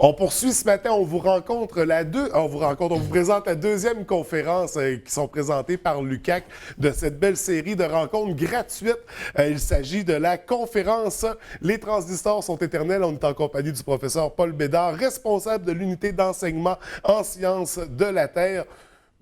On poursuit ce matin, on vous présente la deuxième conférence qui sont présentées par l'UQAC de cette belle série de rencontres gratuites. Il s'agit de la conférence Les transistors sont éternels. On est en compagnie du professeur Paul Bédard, responsable de l'unité d'enseignement en sciences de la Terre.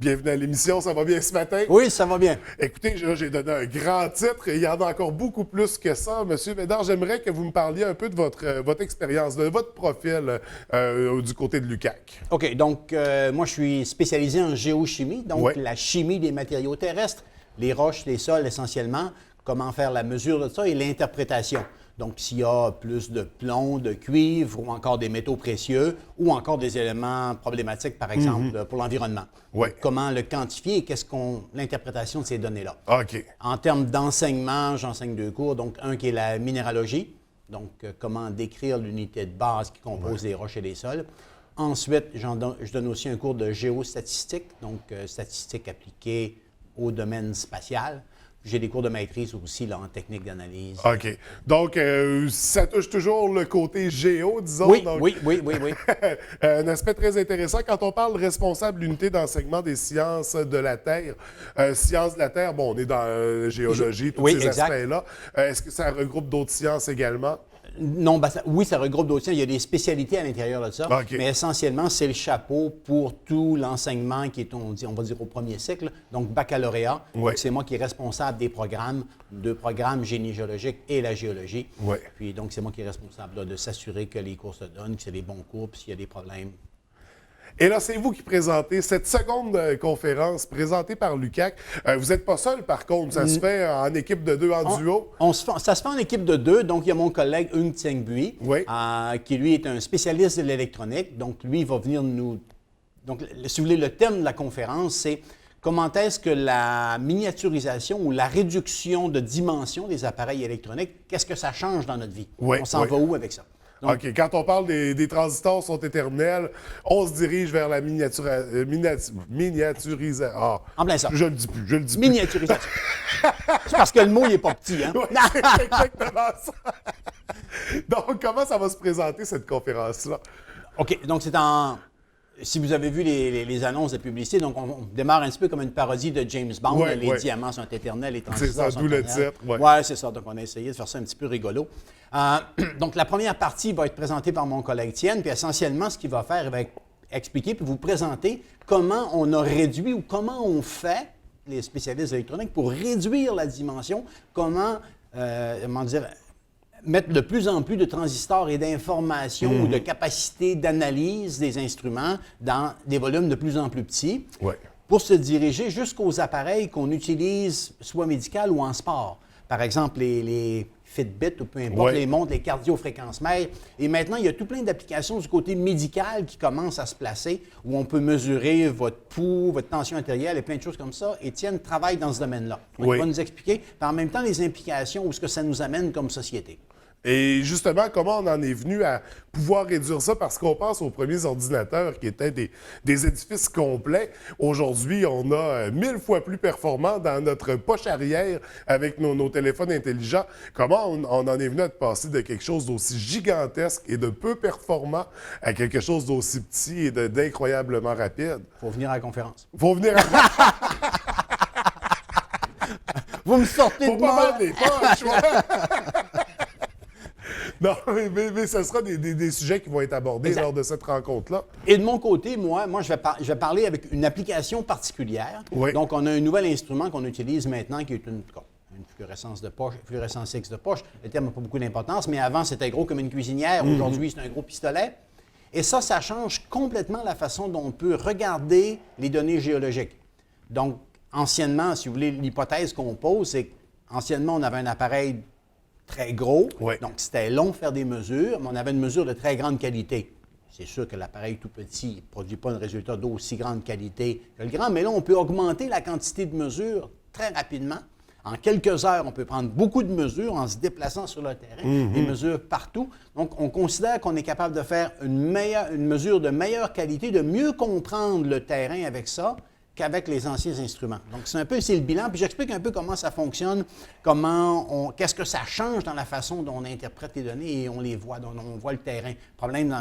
Bienvenue à l'émission, ça va bien ce matin? Oui, ça va bien. Écoutez, j'ai donné un grand titre et il y en a encore beaucoup plus que ça. Monsieur Bédard, j'aimerais que vous me parliez un peu de votre expérience, de votre profil du côté de l'UQAC. OK, donc moi je suis spécialisé en géochimie, donc Ouais. la chimie des matériaux terrestres, les roches, les sols essentiellement, comment faire la mesure de ça et l'interprétation. Donc, s'il y a plus de plomb, de cuivre ou encore des métaux précieux ou encore des éléments problématiques, par exemple, pour l'environnement. Ouais. Donc, comment le quantifier et l'interprétation de ces données-là. OK. En termes d'enseignement, j'enseigne deux cours. Donc, un qui est la minéralogie, donc comment décrire l'unité de base qui compose les roches et les sols. Ensuite, je donne aussi un cours de géostatistique, donc statistique appliquée au domaine spatial. J'ai des cours de maîtrise aussi là, en technique d'analyse. OK. Donc, ça touche toujours le côté géo, disons. Oui, donc, oui. un aspect très intéressant. Quand on parle responsable de l'unité d'enseignement des sciences de la Terre, sciences de la Terre, bon, on est dans géologie, tous ces exact. aspects-là. Est-ce que ça regroupe d'autres sciences également? Non, oui, ça regroupe d'autres sciences. Il y a des spécialités à l'intérieur de ça. OK. Mais essentiellement, c'est le chapeau pour tout l'enseignement qui est, on va dire, au premier cycle, donc baccalauréat. Ouais. Donc, c'est moi qui est responsable des programmes, deux programmes génie géologique et la géologie. Ouais. Puis donc, c'est moi qui est responsable là, de s'assurer que les cours se donnent, que c'est des bons cours, puis s'il y a des problèmes. Et là, c'est vous qui présentez cette seconde conférence présentée par l'UQAC. Vous n'êtes pas seul, par contre. Ça se fait en équipe de deux, en duo. Ça se fait en équipe de deux. Donc, il y a mon collègue Ung Tseng Bui, Oui. qui, lui, est un spécialiste de l'électronique. Donc, lui, il va venir nous... Donc, si vous voulez, le thème de la conférence, c'est comment est-ce que la miniaturisation ou la réduction de dimension des appareils électroniques, qu'est-ce que ça change dans notre vie? Oui, On s'en oui. va où avec ça? Donc, OK. Quand on parle des transistors sont éternels, on se dirige vers la miniaturisation. Ah, en plein ça. je le dis plus. Miniaturisation. C'est parce que le mot, il n'est pas petit, hein? Oui, c'est exactement ça. Donc, comment ça va se présenter, cette conférence-là? OK. Donc, c'est en... Si vous avez vu les annonces de publicité, donc on démarre un petit peu comme une parodie de James Bond. Ouais, les ouais. diamants sont éternels, les C'est transistors ça, sont d'où le éternels. titre. Ouais. Ouais, c'est ça. Donc, on a essayé de faire ça un petit peu rigolo. Donc, la première partie va être présentée par mon collègue Tienne, puis essentiellement, ce qu'il va faire, il va expliquer puis vous présenter comment on a réduit ou comment on fait, les spécialistes électroniques, pour réduire la dimension, comment dire, mettre de plus en plus de transistors et d'informations ou de capacités d'analyse des instruments dans des volumes de plus en plus petits Ouais. pour se diriger jusqu'aux appareils qu'on utilise soit médical ou en sport. Par exemple, les Fitbit ou peu importe, Ouais. les montres, les cardiofréquencemètres. Et maintenant, il y a tout plein d'applications du côté médical qui commencent à se placer où on peut mesurer votre pouls, votre tension artérielle et plein de choses comme ça. Étienne travaille dans ce domaine-là. Donc, Oui. il va nous expliquer, puis en même temps, les implications ou ce que ça nous amène comme société. Et justement, comment on en est venu à pouvoir réduire ça? Parce qu'on pense aux premiers ordinateurs qui étaient des édifices complets. Aujourd'hui, on a 1000 fois plus performants dans notre poche arrière avec nos téléphones intelligents. Comment on en est venu à passer de quelque chose d'aussi gigantesque et de peu performant à quelque chose d'aussi petit et d'incroyablement rapide? Il faut venir à la conférence. Faut venir à... Vous me sortez Faut de pas moi! vendre les poches, ouais. Non, mais ce sera des sujets qui vont être abordés Exact. lors de cette rencontre-là. Et de mon côté, moi je vais parler avec une application particulière. Oui. Donc, on a un nouvel instrument qu'on utilise maintenant qui est une fluorescence de poche, fluorescence X de poche. Le terme n'a pas beaucoup d'importance, mais avant, c'était gros comme une cuisinière. Aujourd'hui, c'est un gros pistolet. Et ça change complètement la façon dont on peut regarder les données géologiques. Donc, anciennement, si vous voulez, l'hypothèse qu'on pose, c'est qu'anciennement, on avait un appareil très gros, Oui. donc c'était long de faire des mesures, mais on avait une mesure de très grande qualité. C'est sûr que l'appareil tout petit ne produit pas un résultat d'aussi grande qualité que le grand, mais là, on peut augmenter la quantité de mesures très rapidement. En quelques heures, on peut prendre beaucoup de mesures en se déplaçant sur le terrain, des mesures partout. Donc, on considère qu'on est capable de faire une mesure de meilleure qualité, de mieux comprendre le terrain avec ça qu'avec les anciens instruments. Donc, c'est le bilan. Puis j'explique un peu comment ça fonctionne, qu'est-ce que ça change dans la façon dont on interprète les données et on les voit, dont on voit le terrain. Problème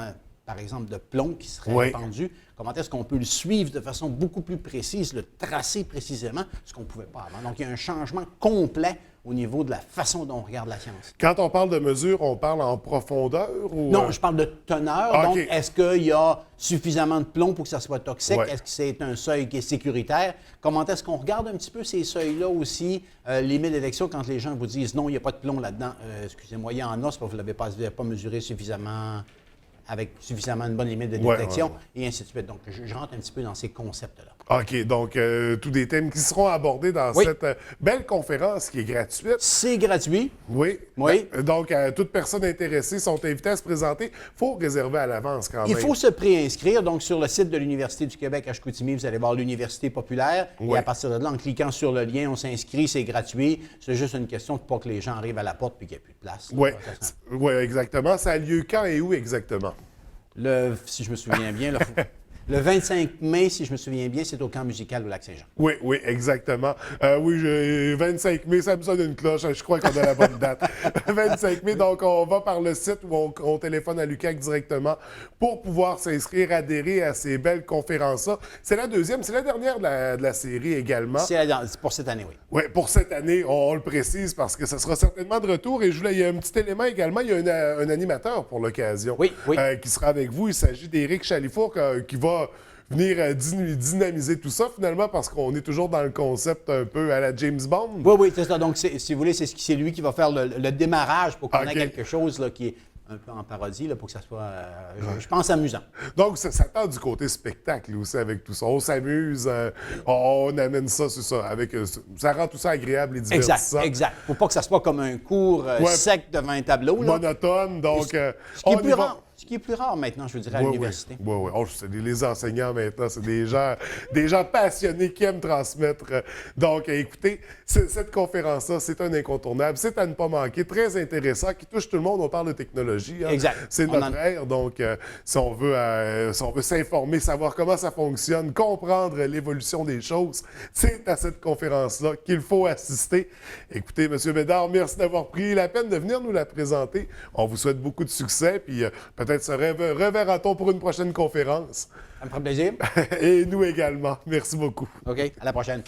par exemple, de plomb qui serait Oui. répandu, comment est-ce qu'on peut le suivre de façon beaucoup plus précise, le tracer précisément, ce qu'on ne pouvait pas avant. Donc, il y a un changement complet au niveau de la façon dont on regarde la science. Quand on parle de mesure, on parle en profondeur ou... Non, je parle de teneur. Ah, donc, OK. est-ce qu'il y a suffisamment de plomb pour que ça soit toxique? Ouais. Est-ce que c'est un seuil qui est sécuritaire? Comment est-ce qu'on regarde un petit peu ces seuils-là aussi, limite d'élection, quand les gens vous disent non, il n'y a pas de plomb là-dedans. Excusez-moi, il y en a, c'est parce que vous ne l'avez pas mesuré suffisamment, avec suffisamment une bonne limite de Ouais, détection, ouais, et ainsi de suite. Donc, je rentre un petit peu dans ces concepts-là. OK, donc tous des thèmes qui seront abordés dans Oui. cette belle conférence qui est gratuite. C'est gratuit. Oui. Oui. Donc, toutes personnes intéressées sont invitées à se présenter. Il faut réserver à l'avance quand même. Il faut se préinscrire. Donc, sur le site de l'Université du Québec à Chicoutimi, vous allez voir l'Université populaire. Oui. Et à partir de là, en cliquant sur le lien, on s'inscrit, c'est gratuit. C'est juste une question de pas que les gens arrivent à la porte et qu'il n'y ait plus de place. Oui, Ça, ouais, exactement. Ça a lieu quand et où exactement? si je me souviens bien, le 25 mai, si je me souviens bien, c'est au camp musical au Lac-Saint-Jean. Oui, oui, exactement. Oui, 25 mai, ça me sonne une cloche. Je crois qu'on a la bonne date. 25 mai, donc on va par le site ou on téléphone à l'UQAC directement pour pouvoir s'inscrire, adhérer à ces belles conférences-là. C'est la deuxième, c'est la dernière de la série également. C'est pour cette année, oui. Oui, pour cette année, on le précise parce que ça sera certainement de retour. Et il y a un petit élément également, il y a un animateur pour l'occasion Oui, oui. qui sera avec vous. Il s'agit d'Éric Chalifour qui va venir dynamiser tout ça finalement parce qu'on est toujours dans le concept un peu à la James Bond. Oui, oui, c'est ça. Donc, si vous voulez, c'est lui qui va faire le démarrage pour qu'on ait OK. quelque chose là, qui est un peu en parodie, là, pour que ça soit, je pense, amusant. Donc, ça tend du côté spectacle aussi avec tout ça. On s'amuse, on amène ça, c'est ça. Ça rend tout ça agréable et divertissant. Exact. Faut pas que ça soit comme un cours Ouais. sec devant un tableau. Là. Monotone, donc Ce on y va. Ce qui est plus rare maintenant, je veux dire, à Oui, l'université. oui. Oui, oui. Oh, c'est les enseignants maintenant, c'est des gens passionnés qui aiment transmettre. Donc, écoutez, cette conférence-là, c'est un incontournable. C'est à ne pas manquer. Très intéressant, qui touche tout le monde. On parle de technologie. Hein. Exact. C'est notre ère. Donc, si on veut s'informer, savoir comment ça fonctionne, comprendre l'évolution des choses, c'est à cette conférence-là qu'il faut assister. Écoutez, M. Bédard, merci d'avoir pris la peine de venir nous la présenter. On vous souhaite beaucoup de succès. Puis, peut-être se reverra-t-on pour une prochaine conférence. Ça me fera plaisir. Et nous également. Merci beaucoup. OK, à la prochaine.